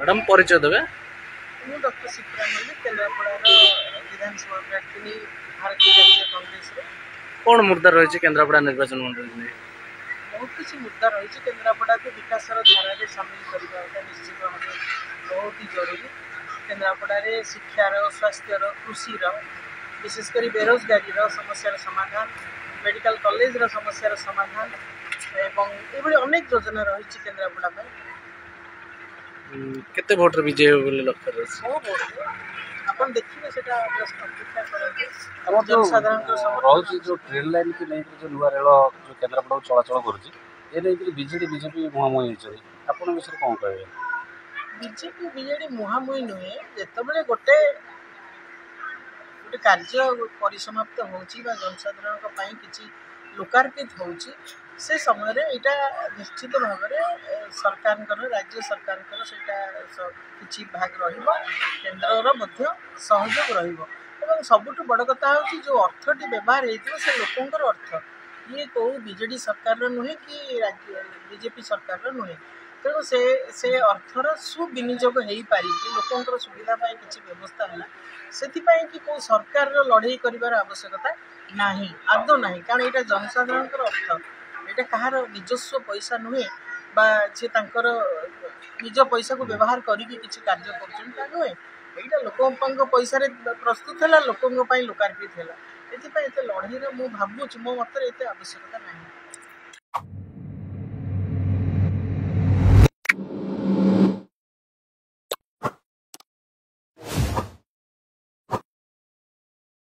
Madam परिचय देवे। ମୁଁ ଡକ୍ଟର ଶିପ୍ରା ମଲ୍ଲିକ କେନ୍ଦ୍ରାପଡ଼ାର ବିଧାନସଭା ପ୍ରାର୍ଥିନୀ ଭାରତୀୟ ଜାତୀୟ କଂଗ୍ରେସରେ। कौन मुद्दा रही केन्द्रापड़ा निर्वाचन मंडल? ବହୁତ କିଛି ମୁଦ୍ଦା ରହିଛି। କେନ୍ଦ୍ରାପଡ଼ାକୁ ବିକାଶର ଧାରାରେ ସାମିଲ କରିବାଟା ନିଶ୍ଚିତ ଭାବେ ବହୁତ ହି ଜରୁରୀ। କେନ୍ଦ୍ରାପଡ଼ାରେ ଶିକ୍ଷାର, ସ୍ୱାସ୍ଥ୍ୟର, କୃଷିର, ବିଶେଷ କରି ବେରୋଜଗାରୀର ସମସ୍ୟାର ସମାଧାନ, ମେଡ଼ିକାଲ କଲେଜର ସମସ୍ୟାର ସମାଧାନ ଏବଂ ଏଭଳି ଅନେକ ଯୋଜନା ରହିଛି କେନ୍ଦ୍ରାପଡ଼ା ପାଇଁ। केते भोट रे विजय बोले लक्ष्य रही? ବହୁ ଭୋଟରେ ଆପଣ ଦେଖିବେ ସେଟା ଅପେକ୍ଷା କରନ୍ତୁ। ଆମର ଜନସାଧାରଣଙ୍କର ରହୁଛି ଯୋଉ ଟ୍ରେନ୍ ଲାଇନ୍ କି ନେଇକି ଯୋଉ ନୂଆ ରେଳ ଯୋଉ କେନ୍ଦ୍ରାପଡ଼ାକୁ ଚଳାଚଳ କରୁଛି ଏ ନେଇକି ବିଜେପି ମୁହାଁମୁହିଁ ହେଇଛନ୍ତି, ଆପଣଙ୍କ ବିଷୟରେ କ'ଣ କହିବେ? ବିଜେଡି ମୁହାଁମୁହିଁ ନୁହେଁ। ଯେତେବେଳେ ଗୋଟେ କାର୍ଯ୍ୟ ପରିସମାପ୍ତ ହେଉଛି ବା ଜନସାଧାରଣଙ୍କ ପାଇଁ କିଛି ଲୋକାର୍ପିତ ହେଉଛି, ସେ ସମୟରେ ଏଇଟା ନିଶ୍ଚିତ ଭାବରେ ସରକାରଙ୍କର, ରାଜ୍ୟ ସରକାରଙ୍କର ସେଇଟା କିଛି ଭାଗ ରହିବ, କେନ୍ଦ୍ରର ମଧ୍ୟ ସହଯୋଗ ରହିବ। ଏବଂ ସବୁଠୁ ବଡ଼ କଥା ହେଉଛି ଯେଉଁ ଅର୍ଥଟି ବ୍ୟବହାର ହେଇଥିବ ସେ ଲୋକଙ୍କର ଅର୍ଥ, ଇଏ କେଉଁ ବିଜେଡ଼ି ସରକାରର ନୁହେଁ କି ବିଜେପି ସରକାରର ନୁହେଁ। ତେଣୁ ସେ ଅର୍ଥର ସୁବିନିଯୋଗ ହେଇପାରିଛି, ଲୋକଙ୍କର ସୁବିଧା ପାଇଁ କିଛି ବ୍ୟବସ୍ଥା ହେଲା, ସେଥିପାଇଁ କି କେଉଁ ସରକାରର ଲଢ଼େଇ କରିବାର ଆବଶ୍ୟକତା ନାହିଁ, ଆଦୌ ନାହିଁ। କାରଣ ଏଇଟା ଜନସାଧାରଣଙ୍କର ଅର୍ଥ, ଏଇଟା କାହାର ନିଜସ୍ୱ ପଇସା ନୁହେଁ ବା ସେ ତାଙ୍କର ନିଜ ପଇସାକୁ ବ୍ୟବହାର କରିକି କିଛି କାର୍ଯ୍ୟ କରୁଛନ୍ତି ତା ନୁହେଁ। ଏଇଟା ଲୋକଙ୍କ ପଇସାରେ ପ୍ରସ୍ତୁତ ହେଲା, ଲୋକଙ୍କ ପାଇଁ ଲୋକାର୍ପିତ ହେଲା। ଏଥିପାଇଁ ଏତେ ଲଢ଼େଇର ମୁଁ ଭାବୁଛି, ମୋ ମତରେ ଏତେ ଆବଶ୍ୟକତା ନାହିଁ।